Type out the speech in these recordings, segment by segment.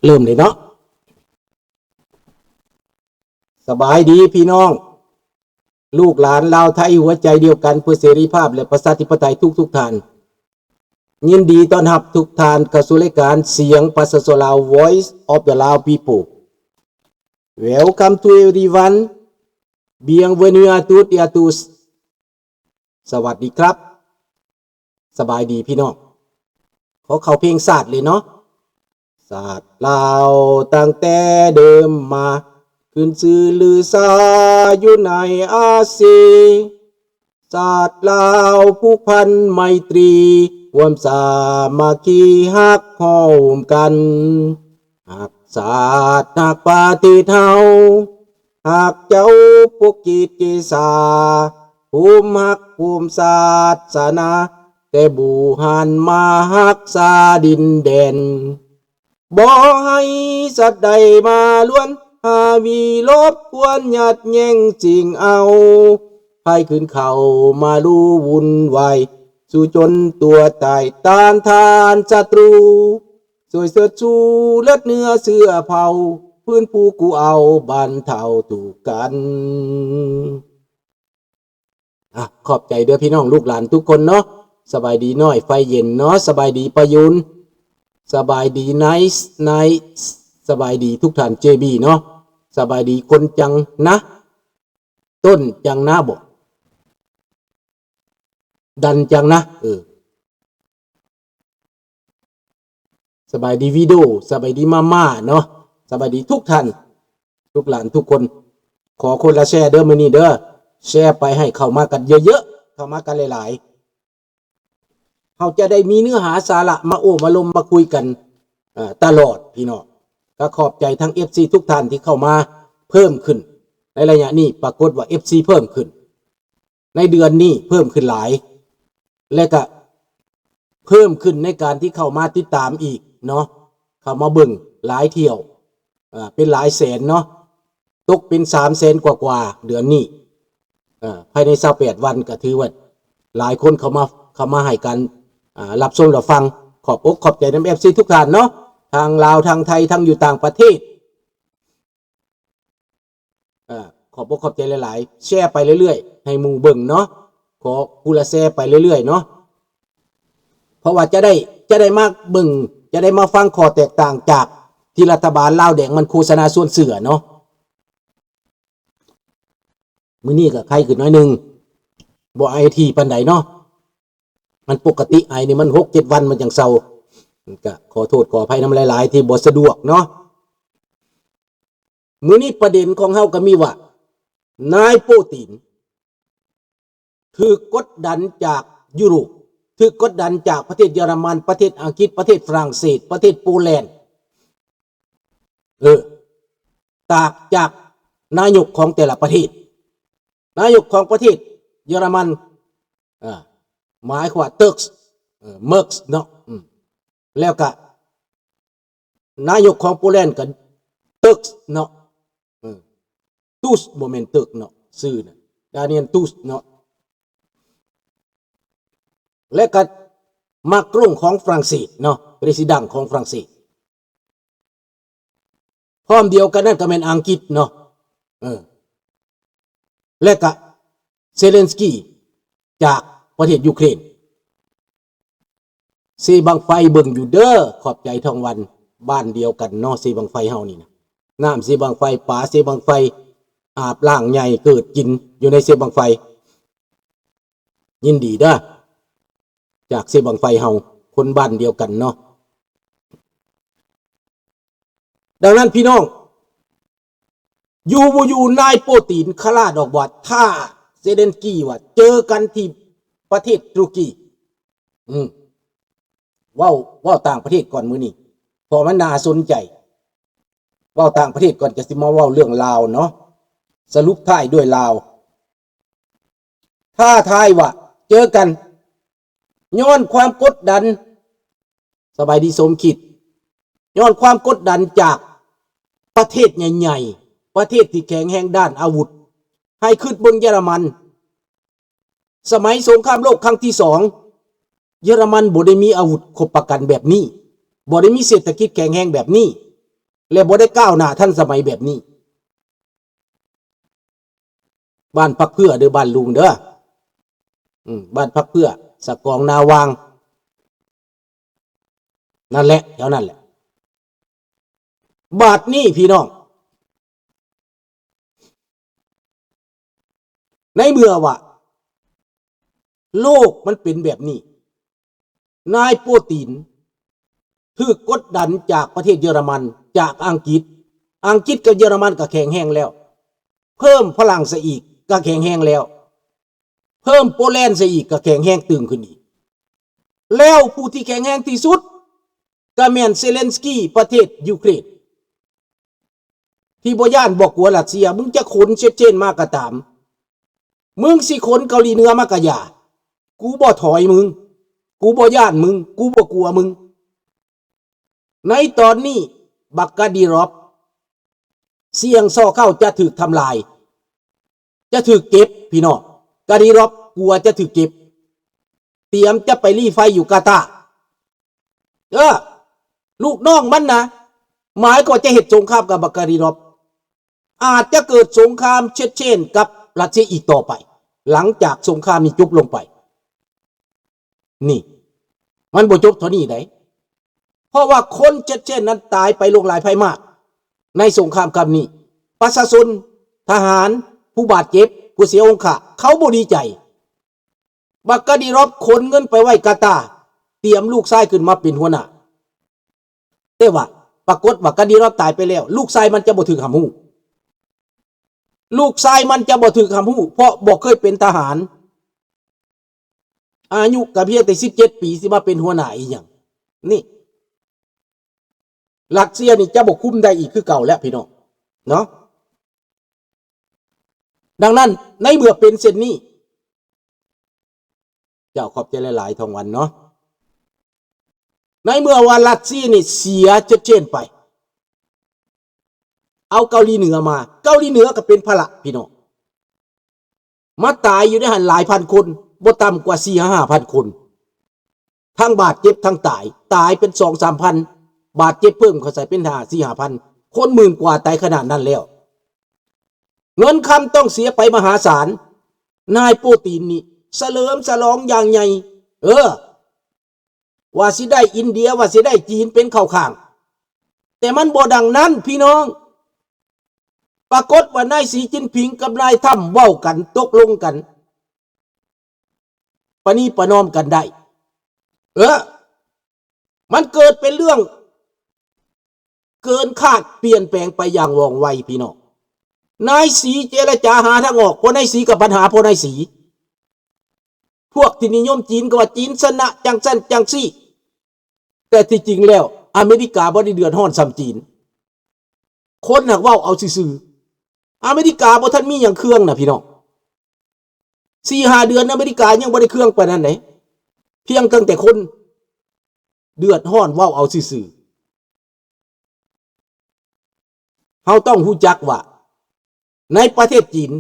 เริ่มเลยเนาะสบายดีพี่น้องลูกหลานลาวไทยหัวใจเดียวกันเพื่อเสรีภาพและประชาธิปไตยทุกท่านยินดีต้อนรับทุกท่านเข้าสู่รายการเสียงภาษาลาว Voice of the Lao People Welcome to everyone Bienvenue à toutes et à tous สวัสดีครับสบายดีพี่น้องขอเข้าเพลงศาสตร์เลยเนาะศาสตร์ลาวตั้งแต่เดิมมาขึ้นชื่อลือซาอยู่ในอาเซียนศาสตร์ลาวผูกพันไมตรีความสามัคคีฮักหอมกันหักศาสตร์หักปฏิเทาหักเจ้าพวกกิจกิสาภูมิหักภูมิศาสนาแต่บูหันมาหักษาดินแดนบ่ให้สัตว์ใดมาล้วนหาวีลบควรหยัดแย่งจริงเอาให้ขึ้นเขามาลู่วุ่นวายสู่จนตัวตายต้านทานศัตรูสวยเสื้อชูเลือดเนื้อเสื้อเผาพื้นผู้กูเอาบันเทาถูกกันขอบใจเด้อพี่น้องลูกหลานทุกคนเนาะสบายดีน้อยไฟเย็นเนาะสบายดีประยุนสบายดีไนส์สบายดีทุกท่านเจบีเนาะสบายดีคนจังนะต้นจังนะบอกดันจังนะสบายดีวิดีโอสบายดีมาเนาะสบายดีทุกท่านทุกหลานทุกคนขอคนละแชร์เด้อมื้อนี้เด้อแชร์ไปให้เข้ามากันเยอะๆเข้ามากันหลายๆเราจะได้มีเนื้อหาสาระมาโอ้มาลมมาคุยกันตลอดพี่น้องก็ขอบใจทั้ง FC ทุกท่านที่เข้ามาเพิ่มขึ้นในระยะนี้ปรากฏว่า FC เพิ่มขึ้นในเดือนนี้เพิ่มขึ้นหลายและก็เพิ่มขึ้นในการที่เข้ามาติดตามอีกเนาะเข้ามาเบิ่งหลายเที่ยวเป็นหลายแสนเนาะตกเป็น300,000กว่าเดือนนี้ภายใน28วันก็ถือว่าหลายคนเข้ามาให้การรับชมรับฟังขอบอกขอบใจน้ำ FC ทุกท่านเนาะทางลาวทางไทยทางอยู่ต่างประเทศขอบอกขอบใจหลายๆแชร์ไปเรื่อยๆให้หมู่เบิ่งเนาะขอผู้ละแชร์ไปเรื่อยๆเนาะเพราะว่าจะได้มาเบิ่งจะได้มาฟังข้อแตกต่างจากที่รัฐบาลลาวแดงมันโฆษณาส่วนเสือเนาะมื้อนี้ก็ใครขึ้นน้อยนึงบ่ไอทีปานใดเนาะมันปกติไอนี่มัน 6-7 วันมันจังเซาก็ขอโทษขออภัยนำหลายๆที่บ่สะดวกเนาะมื้อนี้ประเด็นของเฮาก็มีว่านายปูตินถูกกดดันจากยุโรปถูกกดดันจากประเทศเยอรมันประเทศอังกฤษประเทศฝรั่งเศสประเทศโปแลนด์จากนายกของแต่ละประเทศนายกของประเทศเยอรมันหมายความว่าเติร์กเมิร์กส์เนาะแล้วก็นายกของโปแลนด์ก็เติร์กเนาะตูสโมเมนต์เติร์กเนาะชื่อนะดาเนียลตูสเนาะและก็มาครงของฝรั่งเศสเนาะประธานาธิบดีของฝรั่งเศสพร้อมเดียวกันนั่นก็เป็นอังกฤษเนาะและก็เซเลนสกี้จากประเทศยูเครนเซบังไฟเบิ่งอยู่เด้อขอบใจทองวันบ้านเดียวกันเนาะเซบังไฟเฮานี่นะน้ำเซบังไฟป่าเซบังไฟอาบล่างใหญ่เกิดกินอยู่ในเซบังไฟยินดีเด้อจากเซบังไฟเฮาคนบ้านเดียวกันเนาะดังนั้นพี่น้องอยู่นายโปตินคลาดอกว่าถ้าเซเลนสกี้ว่าเจอกันที่ประเทศตุรกีว้าวต่างประเทศก่อนมื้อนี้พอมันน่าสนใจว้าวต่างประเทศก่อนจะสิมาว้าวเรื่องลาวเนาะสรุปท้ายด้วยลาวถ้าทายว่าเจอกันย้อนความกดดันสบายดีสมคิดย้อนความกดดันจากประเทศใหญ่ๆประเทศที่แข็งแรงด้านอาวุธให้ขึ้นบนเยอรมันสมัยสงครามโลกครั้งที่2เยอรมันบ่ได้มีอาวุธครบประกันแบบนี้บ่ได้มีเศรษฐกิจแข็งแรงแบบนี้ และบ่ได้ก้าวหน้าทันสมัยแบบนี้บ้านพักเพื่อเด้อบ้านลุงเด้อบ้านพักเพื่อสะกองนาวางนั่นแหละแถวนั้นแหละบาดนี้พี่น้องในเมื่อว่าโลกมันเป็นแบบนี้นายปูตินถูกกดดันจากประเทศเยอรมันจากอังกฤษกับเยอรมันก็แข็งแห้งแล้วเพิ่มฝรั่งซะอีกก็แข็งแห้งแล้วเพิ่มโปแลนด์ซะอีกก็แข็งแห้งตึงขึ้นอีกแล้วผู้ที่แข็งแห้งที่สุดก็แม่นเซเลนสกี้ประเทศยูเครนที่บ่ย่านบอกกลัวรัสเซียมึงจะขนเช็ดเจนมากก็ตามมึงสิขนเกาหลีเหนือมากก็อย่ากูบ่ถอยมึงกูบ่ย่านมึงกูบ่กลัวมึงในตอนนี้บักกาดีรอบเสี่ยงซ่อเข้าจะถูกทำลายจะถูกเก็บพี่น้องกาดีรอบกลัวจะถูกเก็บเตรียมจะไปลี้ไฟอยู่กาตาร์ลูกน้องมันนะหมายก็จะเหตุสงครามกับบักกาดีรอบอาจจะเกิดสงครามเช็ดเช่นกับรัสเซียอีกต่อไปหลังจากสงครามนี้จบลงไปนี่มันบ่จบเท่านี้ได้เพราะว่าคนเช็ดเช่นนั้นตายไปลงหลายภัยมากในสงครามครั้งนี้ประชาชนทหารผู้บาดเจ็บผู้เสียองค์ะเขาบ่ดีใจบักกาดีรอบขนเงินไปไว้กาตาร์เตรียมลูกชายขึ้นมาเป็นหัวหน้าแต่ว่าปรากฏว่ากาดีรอบตายไปแล้วลูกชายมันจะบ่ถึงหำหูลูกชายมันจะบ่ถึงหำหูเพราะบ่เคยเป็นทหารอายุก็เพียงแต่17 ปีสิมาเป็นหัวหน้าอีหยังนี่รัสเซียนี่จะบ่คุมได้อีกคือเก่าแล้วพี่น้องเนาะดังนั้นในเมื่อเป็นเช่นนี้เจ้าขอบใจหลายๆทองวันเนาะในเมื่อว่ารัสเซียนี่เสียชัดเจนไปเอาเกาหลีเหนือมาเกาหลีเหนือก็เป็นพละพี่น้องมาตายอยู่ในหันหลายพันคนบ่ต่ำกว่า 4-5,000 คนทั้งบาดเจ็บทั้งตายเป็น 2-3,000 บาดเจ็บเพิ่มเข้าใส่เป็น 4-5,000 คนหมื่นกว่าตายขนาดนั้นแล้วเงินคำต้องเสียไปมหาศาลนายปูตินนี่เฉลิมฉลองอย่างใหญ่ว่าสิได้อินเดียว่าสิได้จีนเป็นเข้าข้างแต่มันบ่ดังนั้นพี่น้องปรากฏว่านายสีจิ้นผิงกับนายถ้ำเว้ากันตกลงกันปณีประนอมกันได้มันเกิดเป็นเรื่องเกินคาดเปลี่ยนแปลงไปอย่างว่องไวพี่น้องนายสีเจรจาหาทางออกเพราะนายสีกับปัญหาเพราะนายสีพวกที่นิยมจีนก็ว่าจีนชนะจังซั่นจังซี่แต่ที่จริงแล้วอเมริกาบ่ได้เดือดร้อนซ้ำจีนคนหักเว้าเอาซื่อๆอเมริกาบ่ทันมีหยังเครื่องนะพี่น้อง 4-5 เดือนอเมริกายังบ่ได้เครื่องปานนั้นไหนเพียงตั้งแต่คนเดือดร้อนเว้าเอาซื่อๆเฮาต้องรู้จักว่าในประเทศจีน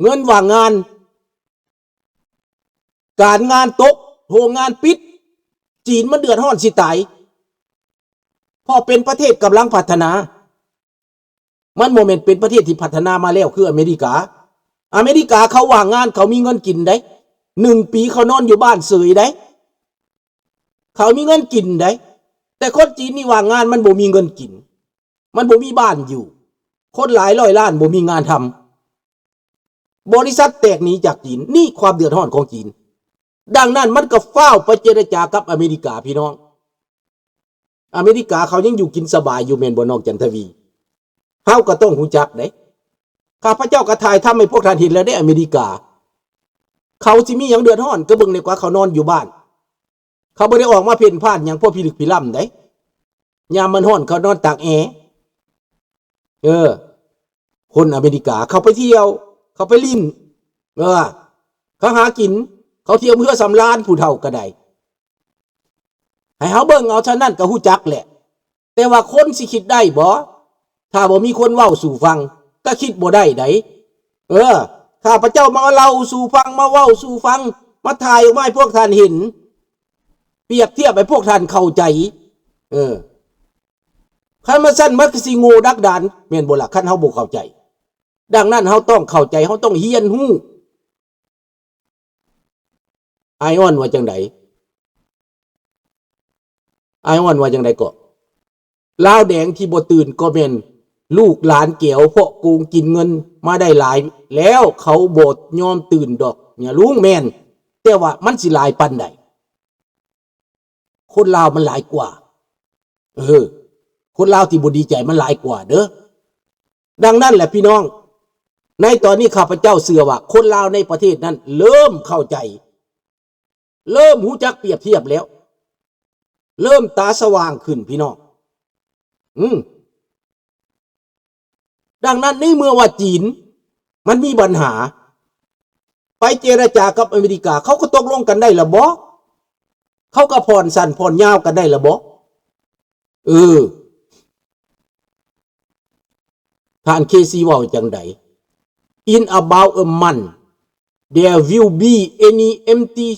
เงินว่างงานการงานตกโรงงานปิดจีนมันเดือดร้อนสิตายพอเป็นประเทศกำลังพัฒนามันโมเมนต์เป็นประเทศที่พัฒนามาแล้วคืออเมริกาเขาว่างงานเขามีเงินกินได้1 ปีเขานอนอยู่บ้านเสยได้เขามีเงินกินได้แต่คนจีนนี่ว่างงานมันบ่มีเงินกินมันบ่มีบ้านอยู่คนหลายร้อยล้านบ่มีงานทำบริษัทแตกหนีจากจีนนี่ความเดือดร้อนของจีนดังนั้นมันก็เฝ้าไปเจรจากับอเมริกาพี่น้องอเมริกาเขายังอยู่กินสบายอยู่แม่นบ่น้องจันทวีเฮาก็ต้องรู้จักเด้ข้าพเจ้าก็ถ่ายทำให้พวกท่านเห็นแล้วได้อเมริกาเขาสิมีหยังเดือดร้อนก็เบิ่งดีกว่าเขานอนอยู่บ้านเขาบ่ได้ออกมาเพ่นพ่านหยังพวกพิลึกพิลั่มเด้ยามมันร้อนเขานอนตากแอร์คนอเมริกาเขาไปเที่ยวเขาไปลิ้นเขาหากินเขาเที่ยวเพื่อสำราญผู้เฒ่าก็ได้ให้เฮาเบิ่งเอาเท่านั้นก็ฮู้จักแหละแต่ว่าคนสิคิดได้บ่ถ้าบ่มีคนเว้าสู่ฟังก็คิดบ่ได้ไดข้าพเจ้ามาเล่าสู่ฟังมาเว้าสู่ฟังมาถ่ายออกมาให้พวกท่านเห็นเปรียบเทียบให้พวกท่านเข้าใจ คันมาสั้นมักสิโง่ดักดานแม่นบ่ล่ะคันเฮาบ่เข้าใจ ดังนั้นเฮาต้องเข้าใจเฮาต้องเรียนรู้ไอออนว่าจังไดก็ลาวแดงที่บ่ตื่นก็แม่นลูกหลานเกี่ยวเพราะโกงกินเงินมาได้หลายแล้วเขาบ่ยอมตื่นดอกเนี่ยลุงแม่นแต่ว่ามันสิหลายปานใดคนลาวมันหลายกว่าคนลาวที่บ่ดีใจมันหลายกว่าเด้อดังนั้นแหละพี่น้องในตอนนี้ข้าพเจ้าเชื่อว่าคนลาวในประเทศนั้นเริ่มเข้าใจเริ่มรู้จักเปรียบเทียบแล้วเริ่มตาสว่างขึ้นพี่น้องดังนั้นในเมื่อว่าจีนมันมีปัญหาไปเจรจากับอเมริกาเขาก็ตกลงกันได้ละบ่เขาก็ผ่อนสั้นผ่อนยาวกันได้ละบ่ท่านเคซีว่าจังได In about a month there will be any empty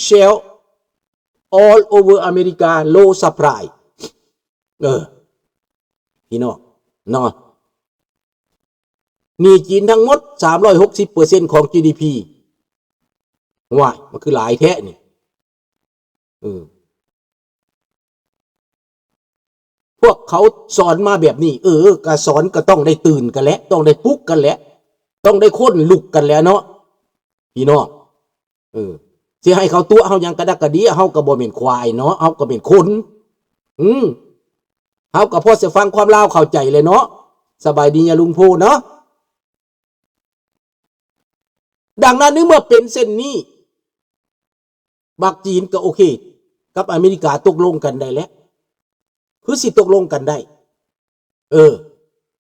shell all over America low supply พี่น้องเนาะนี่จีนทั้งหมด 360% ของ GDP ว้ายมันคือหลายแท้นี่พวกเขาสอนมาแบบนี้ก็สอนก็ต้องได้ตื่นกันแล้วต้องได้ปลุกกันแล้วต้องได้ค้นลุกกันแล้วเนาะพี่น้องสิให้เขาตัวเฮายังกระดักกระดีเฮาก็บ่แม่นควายเนาะเฮาก็เป็นคนเฮาก็พอสิฟังความลาวเข้าใจเลยเนาะสบายดีอย่าลุงพูเนาะดังนั้นเมื่อเป็นเส้นนี้บักจีนก็โอเคกับอเมริกาตกลงกันได้แล้วคือสิตกลงกันได้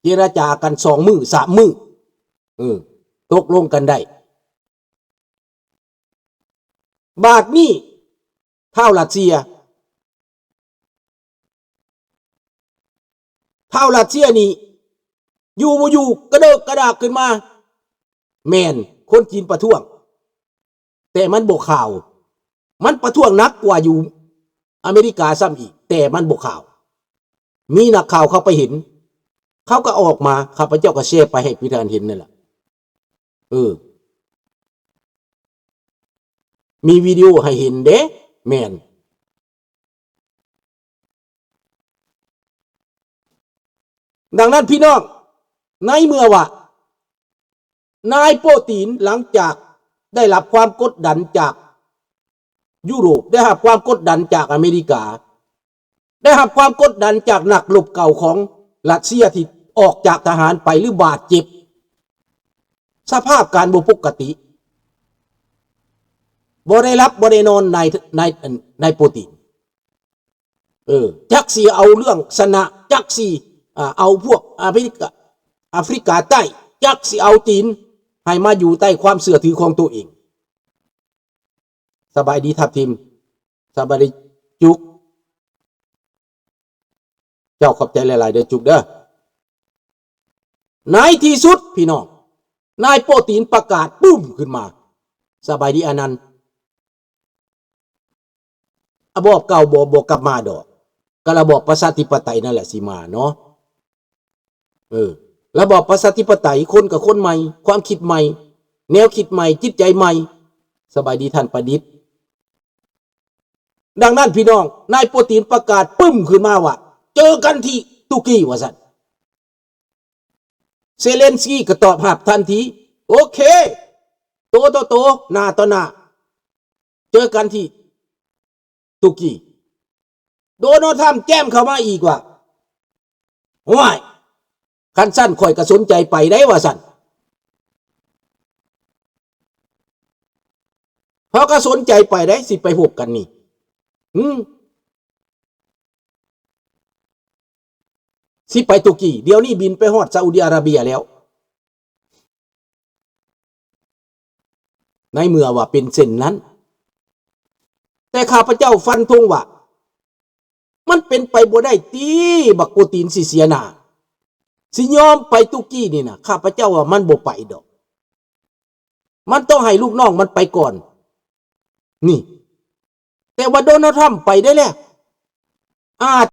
เจรจากัน2 มื้อ 3 มื้อตกลงกันได้บาทนี้เท่ารัสเซียนี่อยู่บ่อยู่กระเดิกกระดากขึ้นมาแม่นคนจีนประท้วงแต่มันบ่ข่าวมันประท้วงนักกว่าอยู่อเมริกาซ้ำอีกแต่มันบ่ข่าวมีนักข่าวเขาไปเห็นเขาก็ออกมาข้าพเจ้าก็แชร์ไปให้พี่ท่านเห็นนั่นแหละมีวิดีโอให้เห็นเด้แม่นดังนั้นพี่น้องในเมื่อว่านายโปตินหลังจากได้รับความกดดันจากยุโรปได้รับความกดดันจากอเมริกาได้รับความกดดันจากนักรบเก่าของรัสเซียที่ออกจากทหารไปหรือบาดเจ็บสภาพการบ่ปกติบ่ได้รับบ่ได้นอนในโปตินจักสิเอาเรื่องชนะจักสิเอาพวกแอฟริกาใต้จักสิเอาจีนให้มาอยู่ใต้ความเสื่อถือของตัวเองสบายดีทับทิมสบายดีจุกเจ้าขอบใจหลายๆเด้อจุกเด้อในที่สุดพี่น้องนายโปตินประกาศปุ้มขึ้นมาสบายดีอนันต์ระบอบเก่าบ่กลับมาดอกก็ระบอบประชาธิปไตยนั่นแหละสิมาเนาะระบอบประชาธิปไตยคนกับคนใหม่ความคิดใหม่แนวคิดใหม่จิตใจใหม่สบายดีท่านประดิษฐ์ดังนั้นพี่น้องนายโปตินประกาศปึ้มขึ้นมาว่าเจอกันที่ตุรกีว่าซั่นเซเลนสกี้ก็ตอบรับทันทีโอเคโตหน้าต่อหน้าเจอกันที่ตุรกีโดนัลด์ทรัมป์แจ้มเข้ามาอีกว่าว้ายคันสั้นข่อยก็สนใจไปได้ว่าสั้นเพราะก็สนใจไปได้สิไปพบกันนี่สิไปตุรกีเดี๋ยวนี้บินไปฮอดซาอุดิอาระเบียแล้วในเมื่อว่าเป็นเส้นนั้นแต่ข้าพเจ้าฟันธงว่ามันเป็นไปบ่ได้ตีบักโปตินสิเสียหน้าสิยอมไปตุรกีนี่นะข้าพเจ้าว่ามันบ่ไปดอกมันต้องให้ลูกน้องมันไปก่อนนี่แต่ว่าโดนัลด์ทรัมป์ไปได้แล้วอาจ